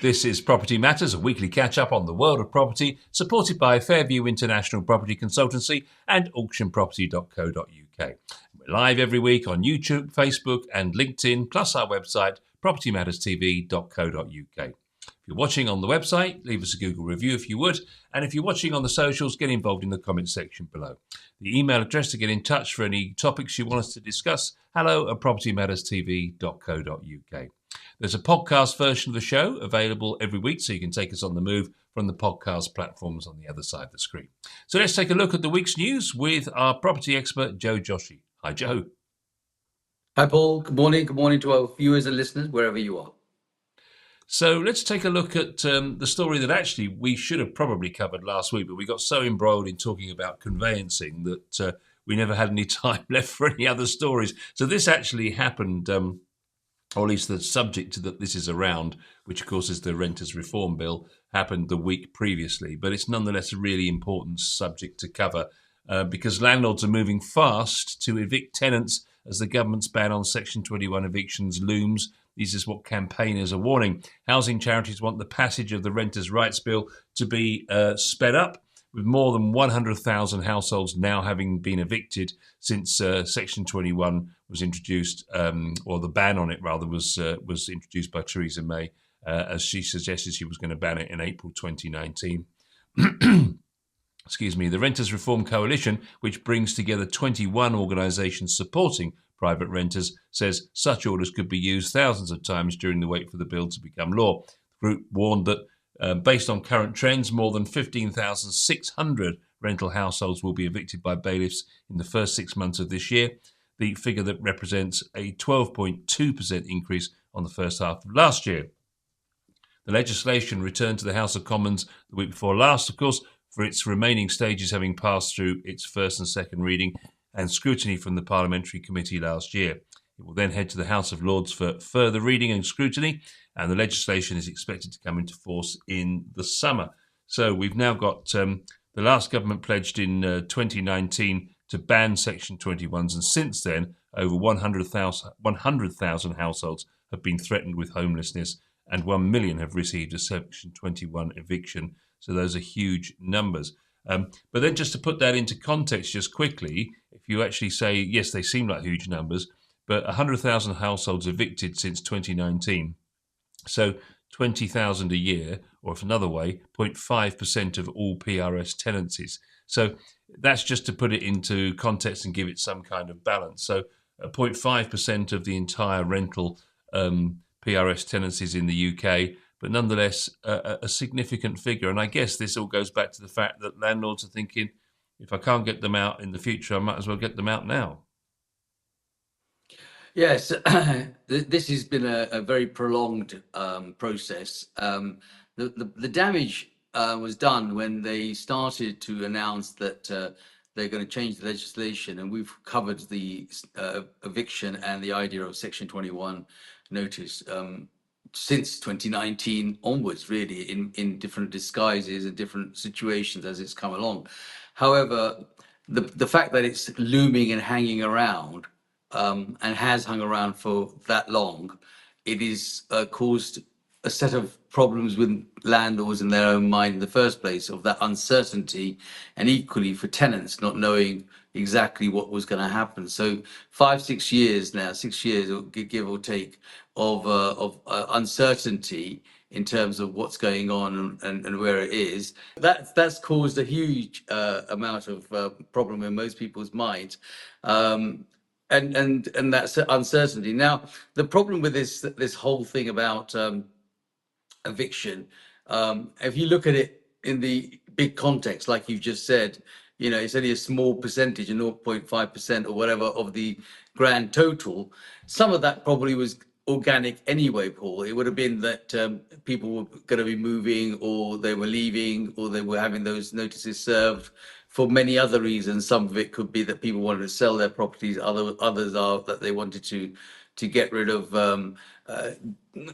This is Property Matters, a weekly catch-up on the world of property, supported by Fairview International Property Consultancy and auctionproperty.co.uk. We're live every week on YouTube, Facebook and LinkedIn, plus our website, propertymatterstv.co.uk. If you're watching on the website, leave us a Google review if you would. And if you're watching on the socials, get involved in the comments section below. The email address to get in touch for any topics you want us to discuss, hello@propertymatterstv.co.uk. There's a podcast version of the show available every week, so you can take us on the move from the podcast platforms on the other side of the screen. So let's take a look at the week's news with our property expert, Joe Joshi. Hi, Joe. Hi, Paul. Good morning. Good morning to our viewers and listeners, wherever you are. So let's take a look at the story that actually we should have probably covered last week, but we got so embroiled in talking about conveyancing that we never had any time left for any other stories. So this actually happened, or at least the subject that this is around, which of course is the Renters Reform Bill, happened the week previously. But it's nonetheless a really important subject to cover because landlords are moving fast to evict tenants as the government's ban on Section 21 evictions looms. This is what campaigners are warning. Housing charities want the passage of the Renters' Rights Bill to be sped up, with more than 100,000 households now having been evicted since Section 21 was introduced, or the ban on it rather was introduced by Theresa May, as she suggested she was going to ban it in April 2019. Excuse me. The Renters Reform Coalition, which brings together 21 organisations supporting private renters, says such orders could be used thousands of times during the wait for the bill to become law. The group warned that based on current trends, more than 15,600 rental households will be evicted by bailiffs in the first 6 months of this year, the figure that represents a 12.2% increase on the first half of last year. The legislation returned to the House of Commons the week before last, of course, for its remaining stages having passed through its first and second reading and scrutiny from the Parliamentary Committee last year. It will then head to the House of Lords for further reading and scrutiny, and the legislation is expected to come into force in the summer. So we've now got the last government pledged in 2019 to ban Section 21s, and since then, over 100,000 households have been threatened with homelessness, and 1 million have received a Section 21 eviction. So those are huge numbers. But then just to put that into context just quickly, if you actually say, yes, they seem like huge numbers, but 100,000 households evicted since 2019. So 20,000 a year, or if another way, 0.5% of all PRS tenancies. So that's just to put it into context and give it some kind of balance. So 0.5% of the entire rental PRS tenancies in the UK, but nonetheless a significant figure. And I guess this all goes back to the fact that landlords are thinking, if I can't get them out in the future, I might as well get them out now. Yes, this has been a very prolonged process. The damage was done when they started to announce that they're going to change the legislation, and we've covered the eviction and the idea of Section 21 notice since 2019 onwards, really, in different disguises and different situations as it's come along. However, the fact that it's looming and hanging around, and has hung around for that long, it is caused a set of problems with landlords in their own mind in the first place, of that uncertainty, and equally for tenants not knowing exactly what was going to happen. So 6 years now, 6 years, give or take, of uncertainty in terms of what's going on and where it is. That's caused a huge amount of problem in most people's minds. And that's uncertainty. Now, the problem with this whole thing about eviction, if you look at it in the big context, like you've just said, it's only a small percentage, a 0.5% or whatever of the grand total. Some of that probably was organic anyway, Paul. It would have been that people were going to be moving, or they were leaving, or they were having those notices served for many other reasons. Some of it could be that people wanted to sell their properties. Others are that they wanted to get rid of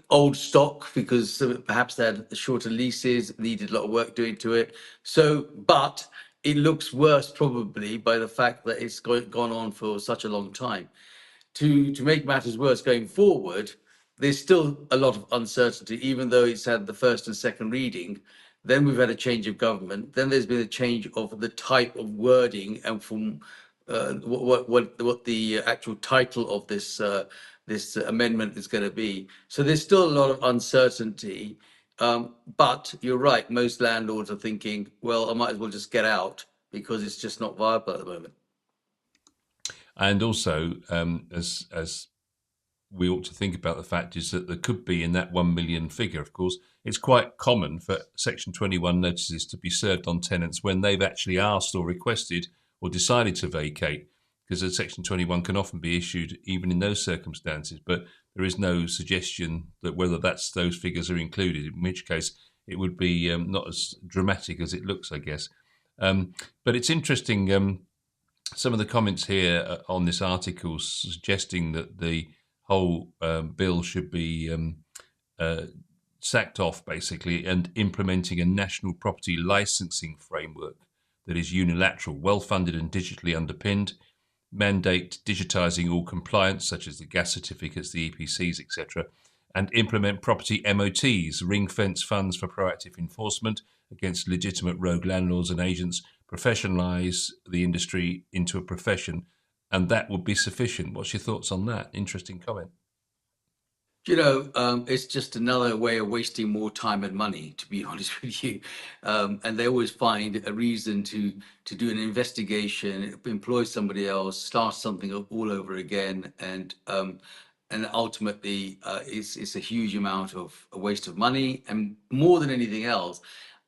old stock because perhaps they had shorter leases, needed a lot of work doing to it. So, but it looks worse probably by the fact that it's gone on for such a long time. To make matters worse going forward, there's still a lot of uncertainty, even though it's had the first and second reading. Then we've had a change of government. Then there's been a change of the type of wording and from what the actual title of this amendment is going to be. So there's still a lot of uncertainty. But you're right, most landlords are thinking, well, I might as well just get out because it's just not viable at the moment. And also, as we ought to think about the fact is that there could be in that 1 million figure, of course, it's quite common for Section 21 notices to be served on tenants when they've actually asked or requested or decided to vacate, because a Section 21 can often be issued even in those circumstances. But there is no suggestion that whether those figures are included, in which case it would be not as dramatic as it looks, I guess. But it's interesting, some of the comments here on this article suggesting that the whole bill should be sacked off, basically, and implementing a national property licensing framework that is unilateral, well-funded and digitally underpinned, mandate digitising all compliance, such as the gas certificates, the EPCs, etc., and implement property MOTs, ring-fence funds for proactive enforcement against legitimate rogue landlords and agents, professionalise the industry into a profession, and that would be sufficient. What's your thoughts on that? Interesting comment. It's just another way of wasting more time and money, to be honest with you. And they always find a reason to do an investigation, employ somebody else, start something all over again, and ultimately, it's a huge amount of a waste of money. And more than anything else,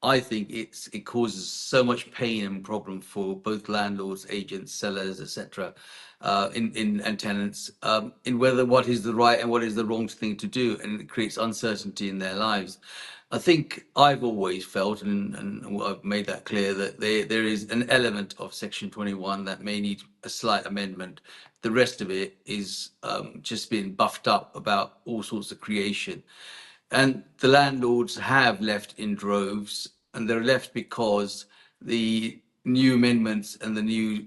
I think it causes so much pain and problem for both landlords, agents, sellers, etc., in and tenants, in whether what is the right and what is the wrong thing to do, and it creates uncertainty in their lives. I think I've always felt, and I've made that clear, that there is an element of Section 21 that may need a slight amendment. The rest of it is just being buffed up about all sorts of creation. And the landlords have left in droves, and they're left because the new amendments and the new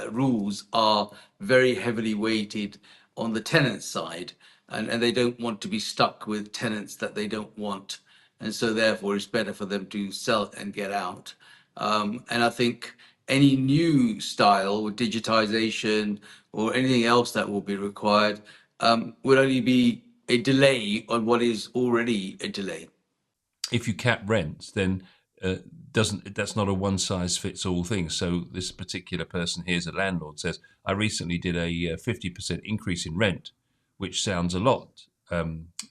rules are very heavily weighted on the tenant side, and they don't want to be stuck with tenants that they don't want. And so therefore it's better for them to sell and get out. And I think any new style with digitization or anything else that will be required will only be a delay on what is already a delay. If you cap rents, then that's not a one size fits all thing. So this particular person here, as a landlord, says, I recently did a 50% increase in rent, which sounds a lot,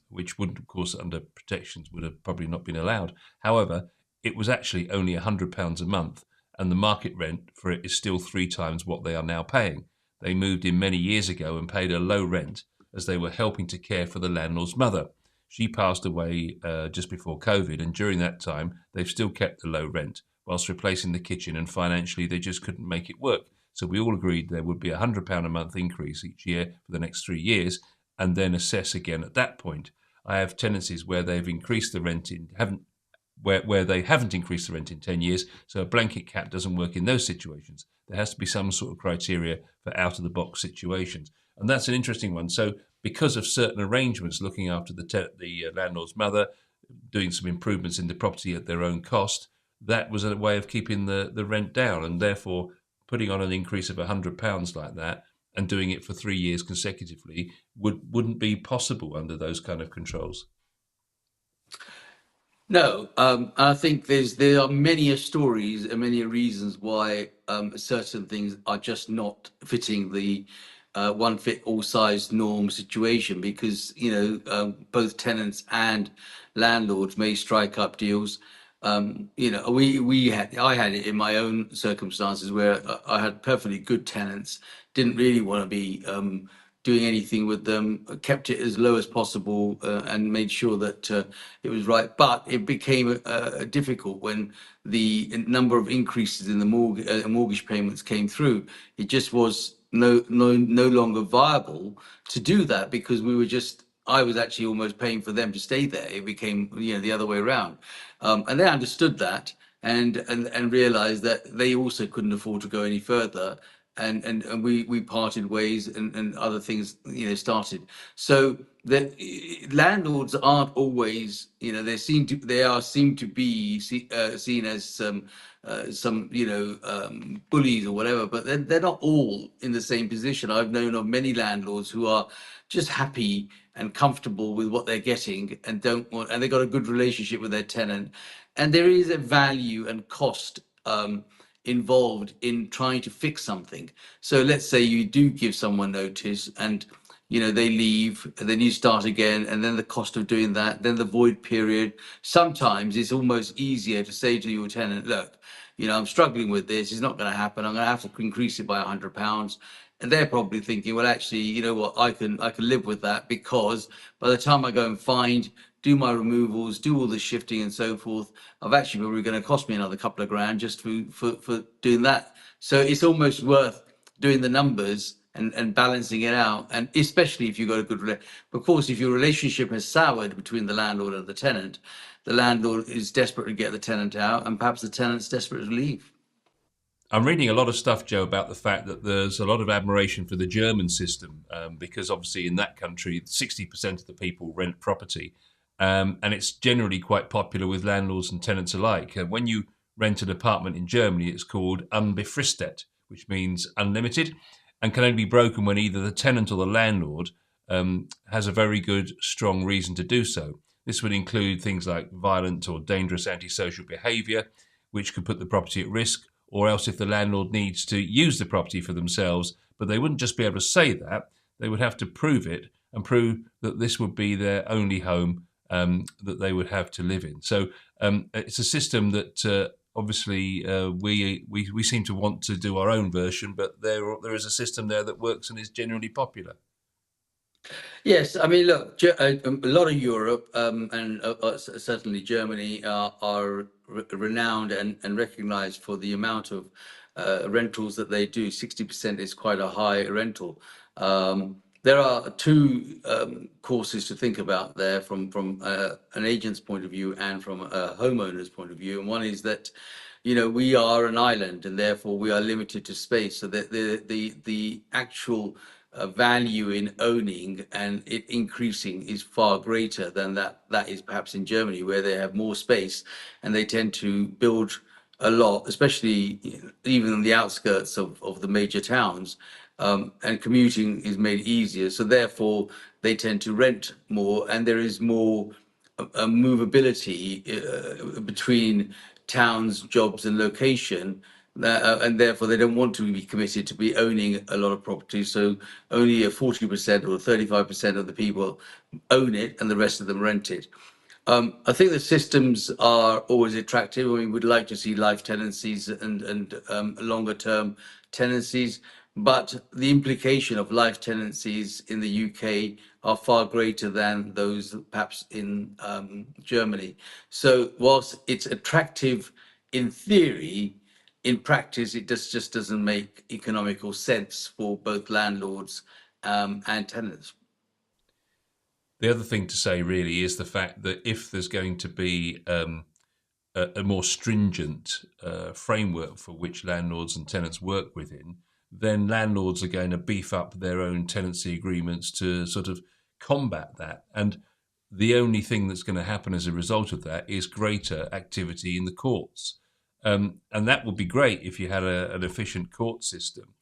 which wouldn't, of course, under protections would have probably not been allowed. However, it was actually only £100 a month, and the market rent for it is still 3 times what they are now paying. They moved in many years ago and paid a low rent as they were helping to care for the landlord's mother. She passed away just before COVID, and during that time, they've still kept the low rent whilst replacing the kitchen, and financially, they just couldn't make it work. So we all agreed there would be £100 a month increase each year for the next 3 years, and then assess again at that point. I have tenancies where they've increased the rent where they haven't increased the rent in 10 years, so a blanket cap doesn't work in those situations. There has to be some sort of criteria for out-of-the-box situations. And that's an interesting one. So because of certain arrangements looking after the landlord's mother, doing some improvements in the property at their own cost, that was a way of keeping the rent down, and therefore putting on an increase of £100 like that and doing it for 3 years consecutively wouldn't be possible under those kind of controls. No, I think there are many stories and many reasons why certain things are just not fitting the one fit all size norm situation, because both tenants and landlords may strike up deals. I had it in my own circumstances where I had perfectly good tenants, didn't really want to be doing anything with them, kept it as low as possible, and made sure that it was right. But it became difficult when the number of increases in the mortgage payments came through. It just was no longer viable to do that, because I was actually almost paying for them to stay there. It became the other way around, and they understood that and realized that they also couldn't afford to go any further. and we parted ways, and other things, started. So that landlords aren't always, seem to be seen as some bullies or whatever, but they're not all in the same position. I've known of many landlords who are just happy and comfortable with what they're getting, and don't want, and they've got a good relationship with their tenant, and there is a value and cost involved in trying to fix something. So let's say you do give someone notice, and they leave, and then you start again, and then the cost of doing that, then the void period. Sometimes it's almost easier to say to your tenant, look, I'm struggling with this, it's not going to happen, I'm going to have to increase it by £100. And they're probably thinking, well, actually, you know what, I can live with that, because by the time I go and do my removals, do all the shifting and so forth, I've actually probably going to cost me another couple of grand just for doing that. So it's almost worth doing the numbers and balancing it out. And especially if you've got a good of course, if your relationship has soured between the landlord and the landlord is desperate to get the tenant out, and perhaps the tenant's desperate to leave. I'm reading a lot of stuff, Joe, about the fact that there's a lot of admiration for the German system, because obviously in that country, 60% of the people rent property, and it's generally quite popular with landlords and tenants alike. When you rent an apartment in Germany, it's called unbefristet, which means unlimited, and can only be broken when either the tenant or the landlord has a very good, strong reason to do so. This would include things like violent or dangerous antisocial behaviour, which could put the property at risk, or else if the landlord needs to use the property for themselves, but they wouldn't just be able to say that, they would have to prove it and prove that this would be their only home that they would have to live in. So it's a system that obviously we seem to want to do our own version, but there is a system there that works and is generally popular. Yes, I mean, look, a lot of Europe, and certainly Germany are renowned and recognized for the amount of rentals that they do. 60% is quite a high rental. There are two courses to think about there, from an agent's point of view and from a homeowner's point of view. And one is that, we are an island, and therefore we are limited to space. So that the actual value in owning and it increasing is far greater than that is perhaps in Germany, where they have more space and they tend to build a lot, especially even on the outskirts of the major towns, and commuting is made easier. So therefore, they tend to rent more, and there is more movability between towns, jobs, and location. And therefore, they don't want to be committed to be owning a lot of property. So only a 40% or 35% of the people own it, and the rest of them rent it. I think the systems are always attractive. I mean, we'd like to see life tenancies and longer term tenancies, but the implication of life tenancies in the UK are far greater than those perhaps in Germany. So whilst it's attractive in theory, in practice, it just doesn't make economical sense for both landlords and tenants. The other thing to say really is the fact that if there's going to be a more stringent framework for which landlords and tenants work within, then landlords are going to beef up their own tenancy agreements to sort of combat that. And the only thing that's going to happen as a result of that is greater activity in the courts. And that would be great if you had an efficient court system.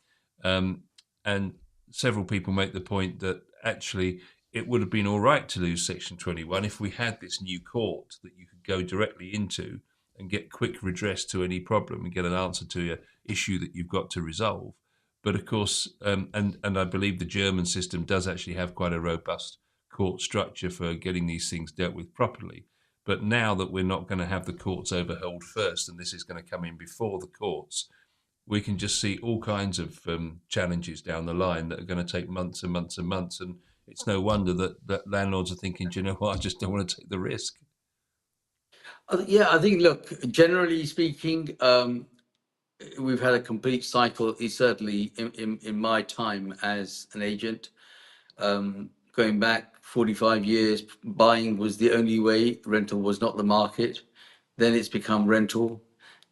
And several people make the point that actually it would have been all right to lose Section 21 if we had this new court that you could go directly into and get quick redress to any problem and get an answer to an issue that you've got to resolve. But of course, and I believe the German system does actually have quite a robust court structure for getting these things dealt with properly. But now that we're not going to have the courts overhauled first, and this is going to come in before the courts, we can just see all kinds of challenges down the line that are going to take months and months and months. And it's no wonder that landlords are thinking, do you know what, I just don't want to take the risk. Yeah, I think, look, generally speaking, we've had a complete cycle. Certainly in my time as an agent, going back 45 years, buying was the only way. Rental was not the market. Then it's become rental.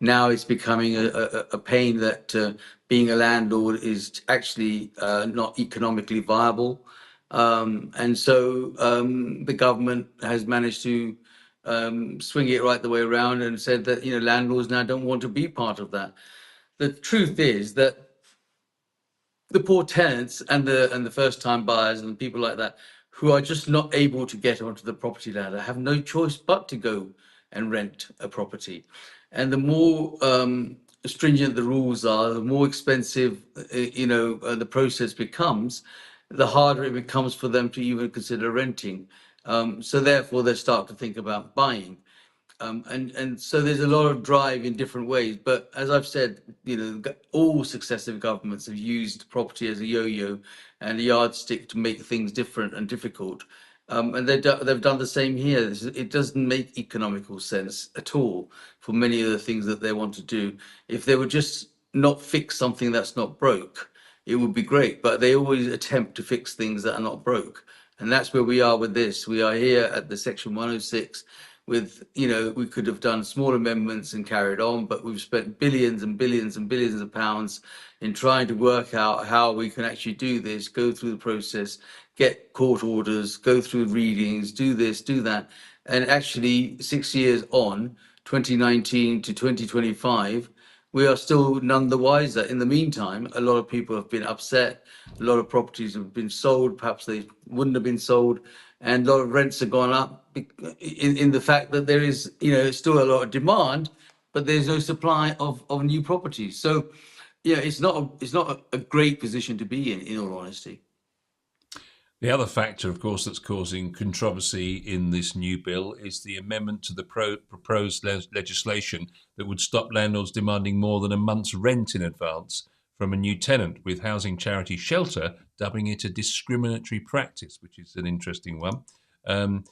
Now it's becoming a pain that being a landlord is actually not economically viable. And so the government has managed to swing it right the way around and said that, you know, landlords now don't want to be part of that. The truth is that the poor tenants and the first time buyers and people like that who are just not able to get onto the property ladder have no choice but to go and rent a property. And the more stringent the rules are, the more expensive the process becomes, the harder it becomes for them to even consider renting. So therefore they start to think about buying. And so there's a lot of drive in different ways. But as I've said, you know, all successive governments have used property as a yo-yo and a yardstick to make things different and difficult. And they've done the same here. It doesn't make economical sense at all for many of the things that they want to do. If they would just not fix something that's not broke, it would be great. But they always attempt to fix things that are not broke. And that's where we are with this. We are here at the Section 106 with, you know, we could have done small amendments and carried on, but we've spent billions and billions and billions of pounds in trying to work out how we can actually do this, go through the process, get court orders, go through readings, do this, do that. And actually, 6 years on, 2019 to 2025, we are still none the wiser. In the meantime, a lot of people have been upset. A lot of properties have been sold. Perhaps they wouldn't have been sold, and a lot of rents have gone up in the fact that there is, you know, still a lot of demand, but there's no supply of new properties. So, yeah, it's not a great position to be in all honesty. The other factor, of course, that's causing controversy in this new bill is the amendment to the proposed legislation that would stop landlords demanding more than a month's rent in advance from a new tenant, with housing charity Shelter dubbing it a discriminatory practice, which is an interesting one.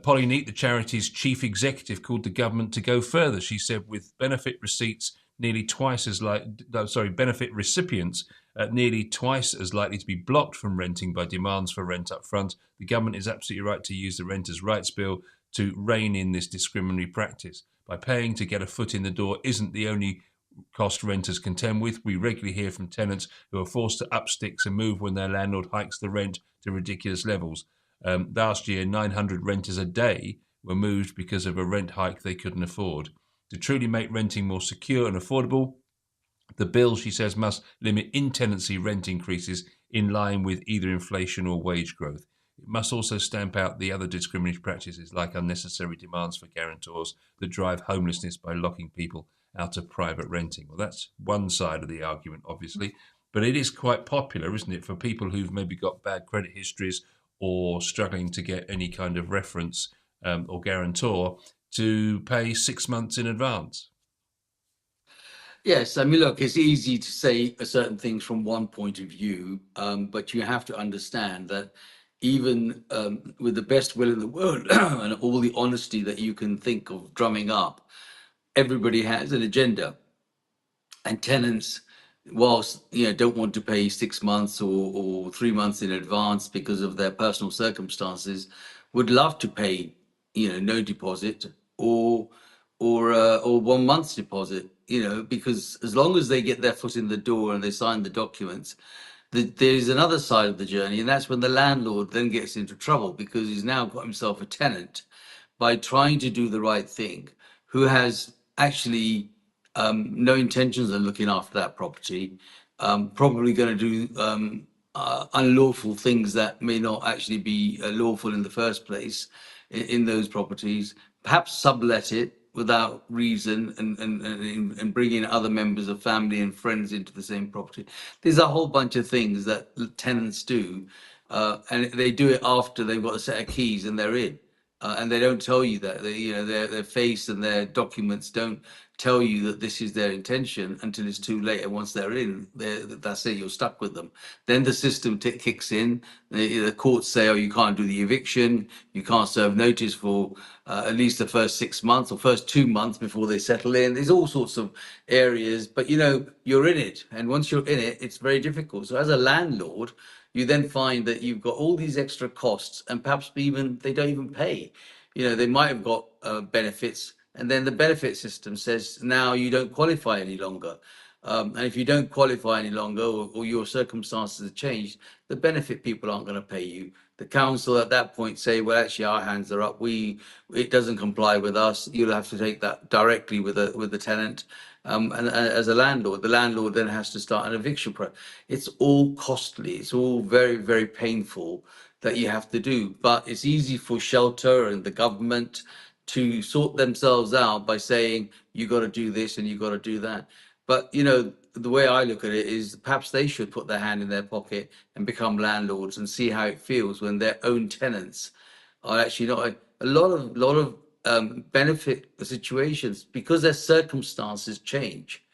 Polly Neat, the charity's chief executive, called the government to go further. She said, with benefit receipts nearly twice as benefit recipients nearly twice as likely to be blocked from renting by demands for rent up front, the government is absolutely right to use the Renters' Rights Bill to rein in this discriminatory practice. By paying to get a foot in the door isn't the only cost renters contend with. We regularly hear from tenants who are forced to up sticks and move when their landlord hikes the rent to ridiculous levels. Last year, 900 renters a day were moved because of a rent hike they couldn't afford. To truly make renting more secure and affordable, the bill, she says, must limit in-tenancy rent increases in line with either inflation or wage growth. It must also stamp out the other discriminatory practices like unnecessary demands for guarantors that drive homelessness by locking people out of private renting. Well, that's one side of the argument, obviously, but it is quite popular, isn't it, for people who've maybe got bad credit histories or struggling to get any kind of reference or guarantor to pay 6 months in advance. Yes, I mean, look, it's easy to say certain things from one point of view, but you have to understand that even with the best will in the world and all the honesty that you can think of drumming up, everybody has an agenda. And tenants, whilst don't want to pay 6 months or 3 months in advance because of their personal circumstances, would love to pay no deposit or 1 month's deposit, because as long as they get their foot in the door and they sign the documents, there's another side of the journey, and that's when the landlord then gets into trouble because he's now got himself a tenant by trying to do the right thing, who has actually no intentions of looking after that property, probably going to do unlawful things that may not actually be lawful in the first place in those properties, perhaps sublet it without reason and bring in other members of family and friends into the same property. There's a whole bunch of things that tenants do, and they do it after they've got a set of keys and they're in. And they don't tell you that. Their face and their documents don't tell you that this is their intention until it's too late. And once they're in, that's it. You're stuck with them. Then the system kicks in. The courts say, "Oh, you can't do the eviction. You can't serve notice for at least the first 6 months or first 2 months before they settle in." There's all sorts of areas, but you're in it, and once you're in it, it's very difficult. So as a landlord, you then find that you've got all these extra costs, and perhaps even they don't even pay. They might have got benefits and then the benefit system says now you don't qualify any longer. And if you don't qualify any longer, or your circumstances have changed, the benefit people aren't going to pay you. The council at that point say, well, actually, our hands are up. It doesn't comply with us. You'll have to take that directly with the tenant. And as a landlord, the landlord then has to start an eviction process. It's all costly. It's all very, very painful that you have to do. But it's easy for shelter and the government to sort themselves out by saying you got to do this and you got to do that. But the way I look at it is perhaps they should put their hand in their pocket and become landlords and see how it feels when their own tenants are actually not a lot of benefit situations because their circumstances change.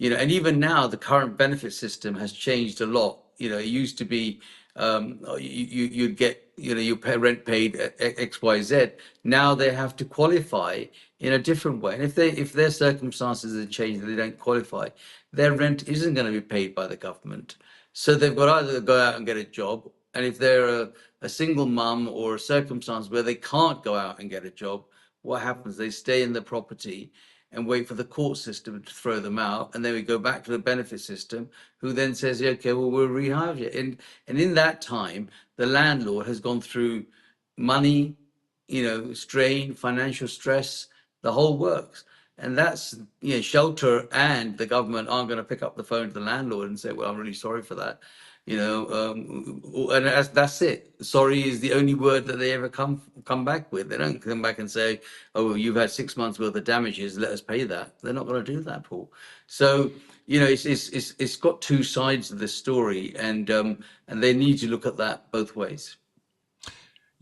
And even now the current benefit system has changed a lot. It used to be you'd get your rent paid at XYZ. Now they have to qualify in a different way, and if their circumstances have changed and they don't qualify, their rent isn't going to be paid by the government. So they've got to either go out and get a job, and if they're a single mum or a circumstance where they can't go out and get a job, what happens? They stay in the property and wait for the court system to throw them out, and then we go back to the benefit system, who then says, yeah, okay, well, we'll rehire you. And in that time, the landlord has gone through money, strain, financial stress, the whole works. And that's, shelter and the government aren't going to pick up the phone to the landlord and say, well, I'm really sorry for that. And that's it. Sorry is the only word that they ever come back with. They don't come back and say, "Oh, you've had 6 months worth of damages. Let us pay that." They're not going to do that, Paul. So it's got two sides of this story, and they need to look at that both ways.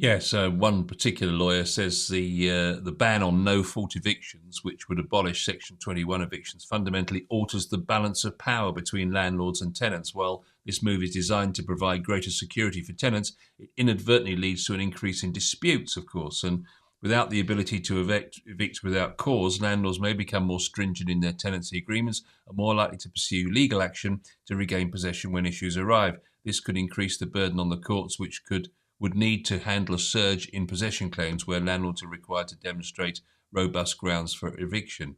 Yes, one particular lawyer says the ban on no-fault evictions, which would abolish Section 21 evictions, fundamentally alters the balance of power between landlords and tenants. While this move is designed to provide greater security for tenants, it inadvertently leads to an increase in disputes, of course. And without the ability to evict without cause, landlords may become more stringent in their tenancy agreements and more likely to pursue legal action to regain possession when issues arrive. This could increase the burden on the courts, which would need to handle a surge in possession claims where landlords are required to demonstrate robust grounds for eviction.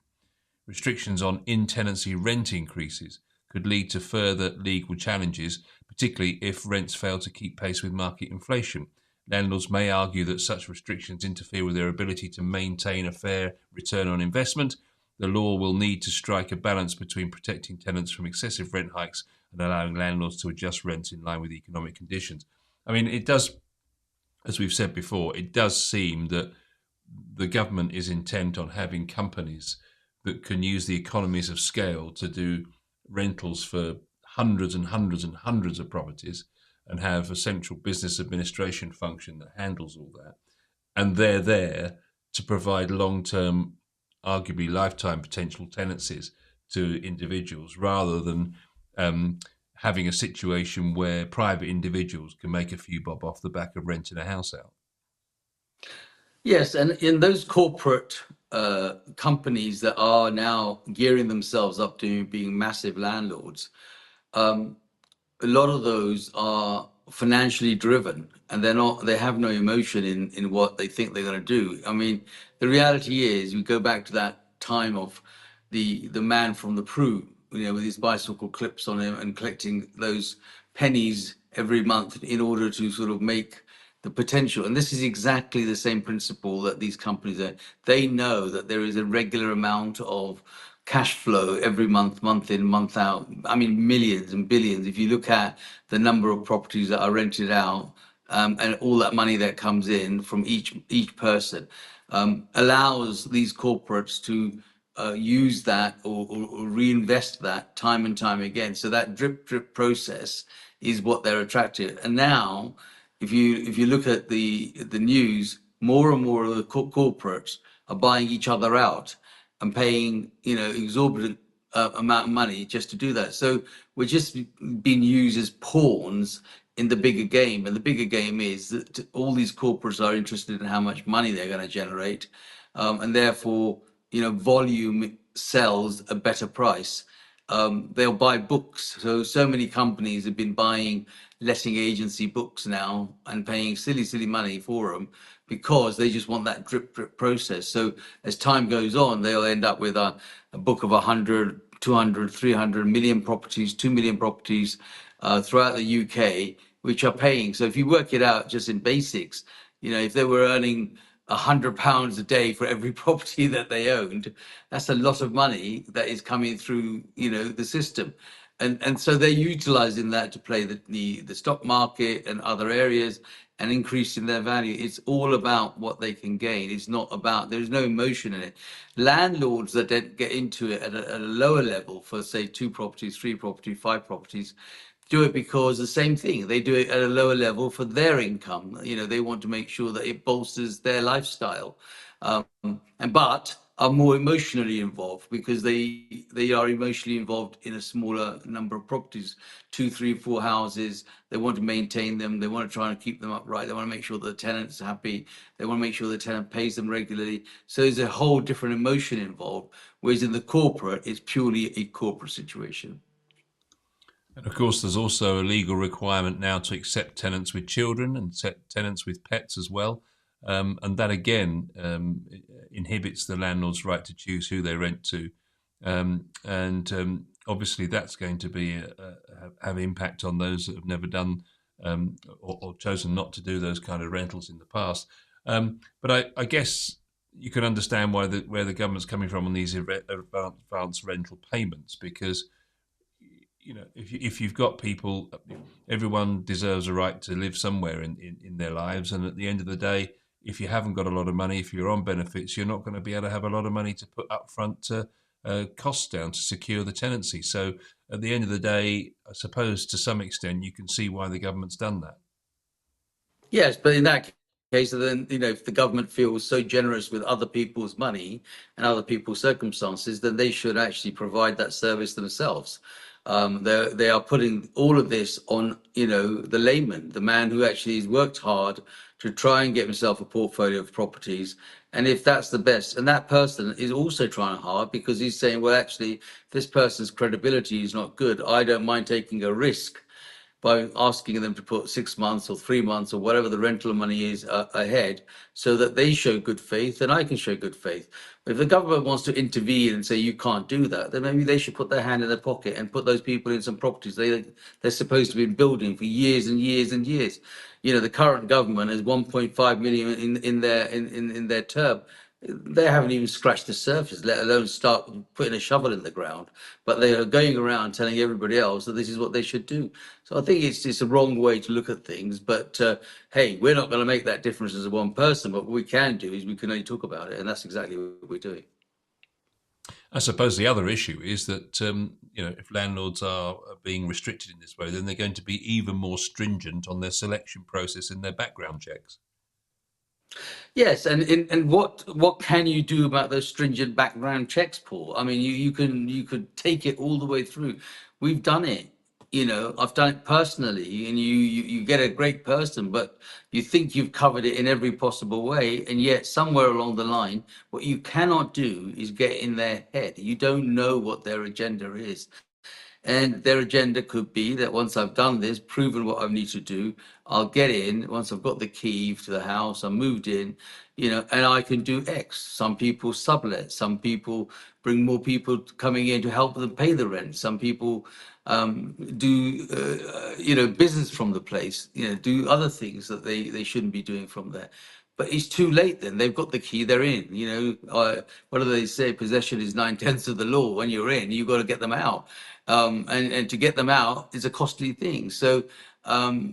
Restrictions on in-tenancy rent increases could lead to further legal challenges, particularly if rents fail to keep pace with market inflation. Landlords may argue that such restrictions interfere with their ability to maintain a fair return on investment. The law will need to strike a balance between protecting tenants from excessive rent hikes and allowing landlords to adjust rents in line with economic conditions. I mean, it does, as we've said before, it does seem that the government is intent on having companies that can use the economies of scale to do rentals for hundreds and hundreds and hundreds of properties and have a central business administration function that handles all that. And they're there to provide long-term, arguably lifetime potential tenancies to individuals rather than having a situation where private individuals can make a few bob off the back of renting a house out. Yes, and in those corporate companies that are now gearing themselves up to being massive landlords, a lot of those are financially driven, and they have no emotion in what they think they're going to do. I mean, the reality is, we go back to that time of the man from the Prue, with his bicycle clips on him and collecting those pennies every month in order to sort of make the potential. And this is exactly the same principle that these companies are. They know that there is a regular amount of cash flow every month, month in, month out. I mean, millions and billions. If you look at the number of properties that are rented out, and all that money that comes in from each person, allows these corporates to use that or reinvest that time and time again. So that drip process is what they're attracted. And now, if you look at the news, more and more of the corporates are buying each other out and paying exorbitant amount of money just to do that. So we're just being used as pawns in the bigger game, and the bigger game is that all these corporates are interested in how much money they're going to generate, and therefore volume sells a better price. They'll buy books. So many companies have been buying letting agency books now and paying silly money for them because they just want that drip process. So as time goes on, they'll end up with a book of 100, 200, 300 million properties, 2 million properties throughout the UK, which are paying. So if you work it out just in basics, if they were earning £100 a day for every property that they owned, that's a lot of money that is coming through, the system. And so they're utilizing that to play the stock market and other areas and increasing their value. It's all about what they can gain. It's not about, there's no emotion in it. Landlords that don't get into it at a lower level for, say, 2 properties, 3 properties, 5 properties, do it because the same thing. They do it at a lower level for their income. They want to make sure that it bolsters their lifestyle. But are more emotionally involved because they are emotionally involved in a smaller number of properties, 2, 3, 4 houses. They want to maintain them. They want to try and keep them upright. They want to make sure the tenant's happy. They want to make sure the tenant pays them regularly. So there's a whole different emotion involved. Whereas in the corporate, it's purely a corporate situation. And of course, there's also a legal requirement now to accept tenants with children and tenants with pets as well. And that again inhibits the landlord's right to choose who they rent to. Obviously, that's going to be have impact on those that have never done or chosen not to do those kind of rentals in the past. But I guess you can understand where the government's coming from on these advanced rental payments, because if you've got people, everyone deserves a right to live somewhere in their lives, and at the end of the day, if you haven't got a lot of money, if you're on benefits, you're not going to be able to have a lot of money to put up front to costs down to secure the tenancy. So at the end of the day, I suppose to some extent you can see why the government's done that. Yes, but in that case, then, if the government feels so generous with other people's money and other people's circumstances, then they should actually provide that service themselves. They are putting all of this on, the layman, the man who actually has worked hard to try and get himself a portfolio of properties. And if that's the best, and that person is also trying hard because he's saying, well, actually, this person's credibility is not good. I don't mind taking a risk by asking them to put 6 months or 3 months or whatever the rental money is ahead, so that they show good faith and I can show good faith. But if the government wants to intervene and say you can't do that, then maybe they should put their hand in their pocket and put those people in some properties they're supposed to be building for years and years and years. The current government has 1.5 million in their term. They haven't even scratched the surface, let alone start putting a shovel in the ground. But they are going around telling everybody else that this is what they should do. So I think it's a wrong way to look at things. But hey, we're not going to make that difference as one person. But what we can do is we can only talk about it, and that's exactly what we're doing. I suppose the other issue is that if landlords are being restricted in this way, then they're going to be even more stringent on their selection process and their background checks. Yes, and what can you do about those stringent background checks, Paul? I mean, you could take it all the way through. We've done it. I've done it personally, and you get a great person, but you think you've covered it in every possible way, and yet somewhere along the line, what you cannot do is get in their head. You don't know what their agenda is. And their agenda could be that once I've done this, proven what I need to do, I'll get in. Once I've got the key to the house, I'm moved in, and I can do X. Some people sublet. Some people bring more people coming in to help them pay the rent. Some people do, business from the place, do other things that they shouldn't be doing from there. But it's too late then. They've got the key, they're in. What do they say? Possession is 9/10 of the law. When you're in, you've got to get them out. And to get them out is a costly thing. So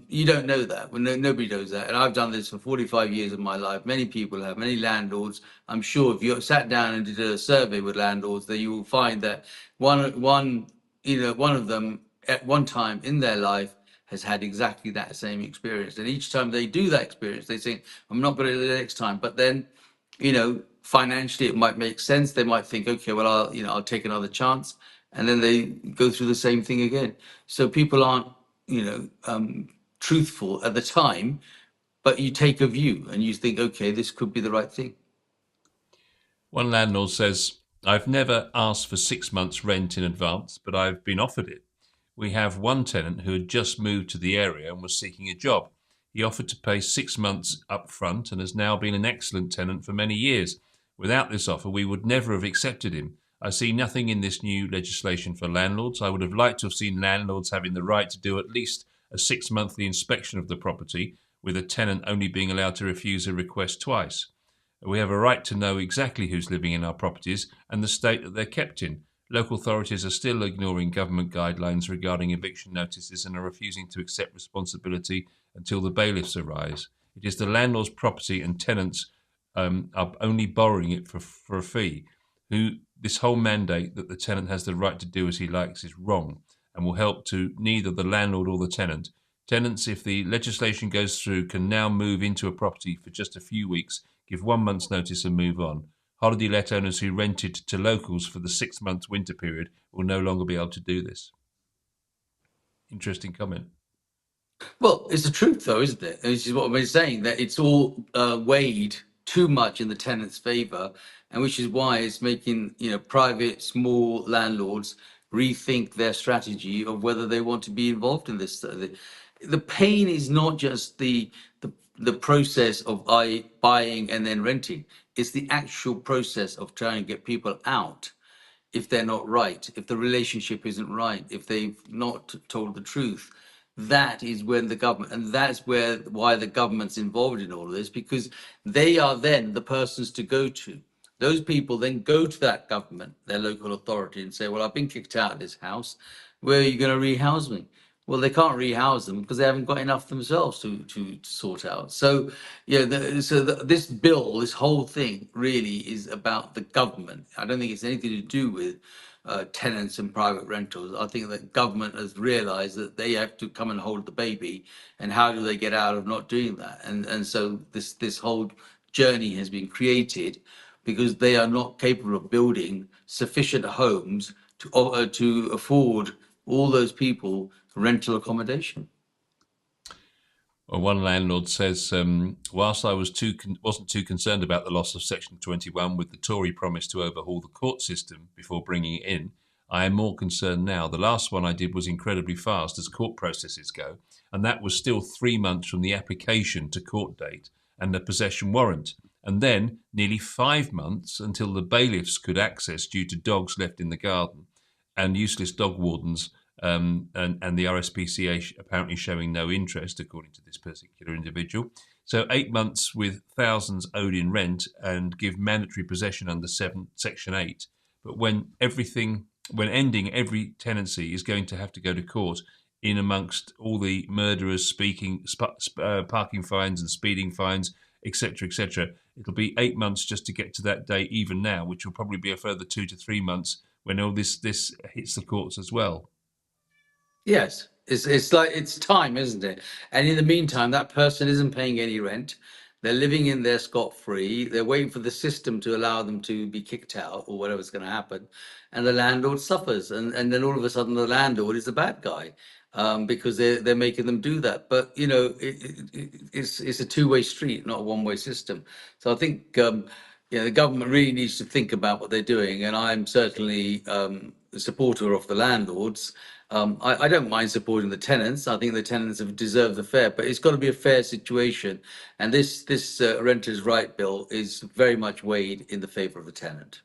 you don't know that. Well, nobody knows that. And I've done this for 45 years of my life. Many people have, many landlords. I'm sure if you sat down and did a survey with landlords, that you will find that one of them at one time in their life has had exactly that same experience. And each time they do that experience, they think, I'm not going to do it the next time. But then, financially, it might make sense. They might think, okay, well, I'll take another chance. And then they go through the same thing again. So people aren't, truthful at the time, but you take a view and you think, okay, this could be the right thing. One landlord says, I've never asked for 6 months' rent in advance, but I've been offered it. We have one tenant who had just moved to the area and was seeking a job. He offered to pay 6 months up front and has now been an excellent tenant for many years. Without this offer, we would never have accepted him. I see nothing in this new legislation for landlords. I would have liked to have seen landlords having the right to do at least a 6-monthly inspection of the property, with a tenant only being allowed to refuse a request twice. We have a right to know exactly who's living in our properties and the state that they're kept in. Local authorities are still ignoring government guidelines regarding eviction notices and are refusing to accept responsibility until the bailiffs arise. It is the landlord's property, and tenants are only borrowing it for a fee. This whole mandate that the tenant has the right to do as he likes is wrong and will help to neither the landlord or the tenant. Tenants, if the legislation goes through, can now move into a property for just a few weeks, give 1 month's notice and move on. Holiday let owners who rented to locals for the 6 months winter period will no longer be able to do this. Interesting comment. Well, it's the truth, though, isn't it? Which is what we're saying, that it's all weighed too much in the tenant's favour, and which is why it's making private small landlords rethink their strategy of whether they want to be involved in this. The pain is not just the process of buying and then renting; it's the actual process of trying to get people out if they're not right, if the relationship isn't right, if they've not told the truth. That is when the government, and that's why the government's involved in all of this, because they are then the persons to go to. Those people then go to that government, their local authority, and say, well, I've been kicked out of this house. Where are you going to rehouse me? Well, they can't rehouse them because they haven't got enough themselves to sort out. So, this bill, this whole thing really is about the government. I don't think it's anything to do with tenants and private rentals. I think that government has realised that they have to come and hold the baby, and how do they get out of not doing that? And so this whole journey has been created because they are not capable of building sufficient homes to afford all those people rental accommodation. Well, one landlord says, whilst I wasn't too concerned about the loss of Section 21 with the Tory promise to overhaul the court system before bringing it in, I am more concerned now. The last one I did was incredibly fast as court processes go, and that was still 3 months from the application to court date and the possession warrant, and then nearly 5 months until the bailiffs could access due to dogs left in the garden and useless dog wardens, and the RSPCA apparently showing no interest, according to this particular individual. So 8 months with thousands owed in rent and give mandatory possession under Section 8. But when ending every tenancy is going to have to go to court, in amongst all the murderers, parking fines and speeding fines, etc., etc., it'll be 8 months just to get to that day even now, which will probably be a further 2 to 3 months when all this hits the courts as well. Yes, it's like it's time, isn't it? And in the meantime, that person isn't paying any rent. They're living in there scot-free. They're waiting for the system to allow them to be kicked out or whatever's going to happen. And the landlord suffers. And then all of a sudden the landlord is the bad guy, because they're making them do that. But, it's a two-way street, not a one-way system. So I think, the government really needs to think about what they're doing. And I'm certainly a supporter of the landlords. I don't mind supporting the tenants. I think the tenants have deserved the fair, but it's got to be a fair situation. And this renters' right bill is very much weighed in the favour of the tenant.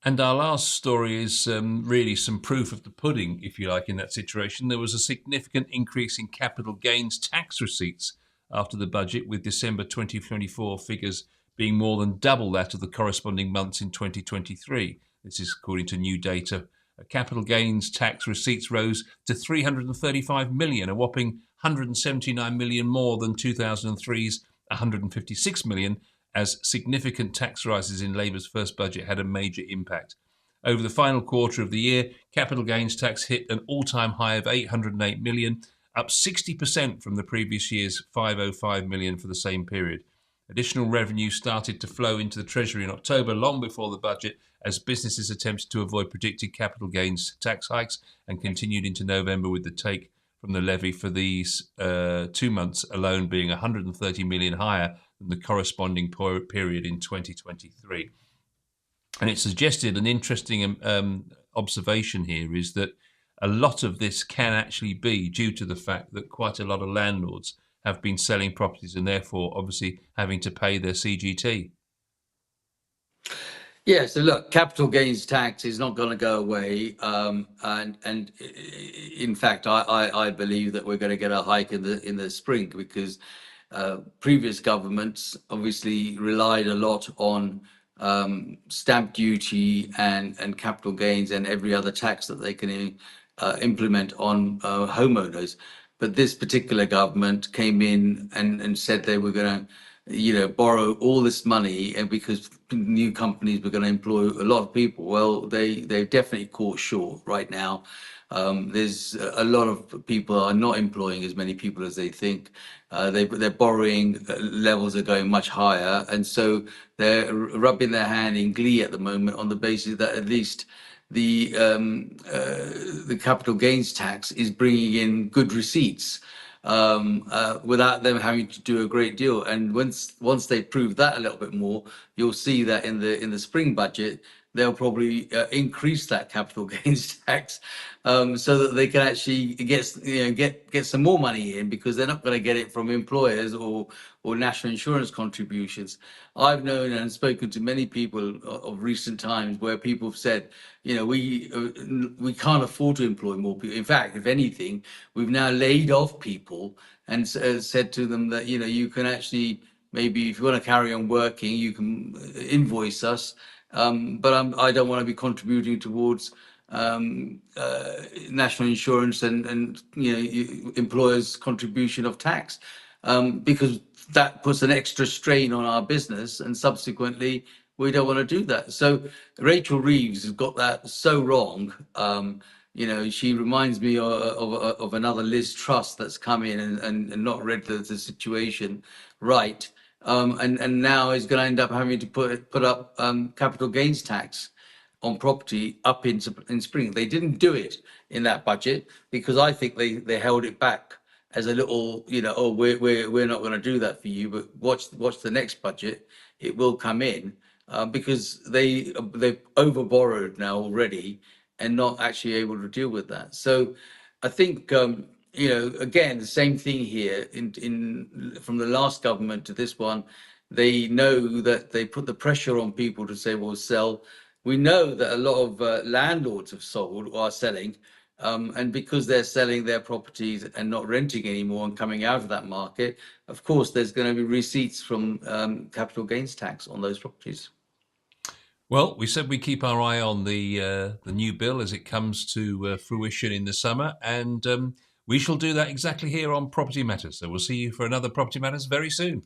And our last story is really some proof of the pudding, if you like, in that situation. There was a significant increase in capital gains tax receipts after the budget, with December 2024 figures being more than double that of the corresponding months in 2023. This is according to new data. Capital gains tax receipts rose to 335 million, a whopping 179 million more than 2003's 156 million, as significant tax rises in Labour's first budget had a major impact. Over the final quarter of the year, capital gains tax hit an all-time high of 808 million, up 60% from the previous year's 505 million for the same period. Additional revenue started to flow into the Treasury in October, long before the budget, as businesses attempted to avoid predicted capital gains tax hikes, and continued into November with the take from the levy for these 2 months alone being 130 million higher than the corresponding period in 2023. And it suggested an interesting observation here is that a lot of this can actually be due to the fact that quite a lot of landlords have been selling properties and therefore obviously having to pay their CGT. Yeah, so look, capital gains tax is not going to go away, and in fact, I believe that we're going to get a hike in the spring because previous governments obviously relied a lot on stamp duty and capital gains and every other tax that they can implement on homeowners. But this particular government came in and said they were going to, borrow all this money, and because new companies were going to employ a lot of people. Well, they've definitely caught short right now. There's a lot of people are not employing as many people as they think. Their borrowing levels are going much higher, and so they're rubbing their hand in glee at the moment on the basis that at least the capital gains tax is bringing in good receipts without them having to do a great deal. And once they prove that a little bit more, you'll see that in the spring budget they'll probably increase that capital gains tax so that they can actually get some more money in, because they're not going to get it from employers or national insurance contributions. I've known and spoken to many people of recent times where people have said, we can't afford to employ more people. In fact, if anything, we've now laid off people and said to them that you can actually, maybe if you want to carry on working, you can invoice us, but I don't want to be contributing towards national insurance and employers' contribution of tax, because that puts an extra strain on our business, and subsequently we don't want to do that. So Rachel Reeves has got that so wrong. She reminds me of another Liz Truss that's come in and not read the situation right, and now is going to end up having to put up capital gains tax on property up in spring. They didn't do it in that budget because I think they held it back as a little, oh, we're not going to do that for you, but watch the next budget, it will come in, because they've over borrowed now already and not actually able to deal with that. So I think again, the same thing here in from the last government to this one. They know that they put the pressure on people to say, well, sell. We know that a lot of landlords have sold or are selling, and because they're selling their properties and not renting anymore and coming out of that market, of course, there's going to be receipts from capital gains tax on those properties. Well, we said we keep our eye on the new bill as it comes to fruition in the summer, and we shall do that exactly here on Property Matters. So we'll see you for another Property Matters very soon.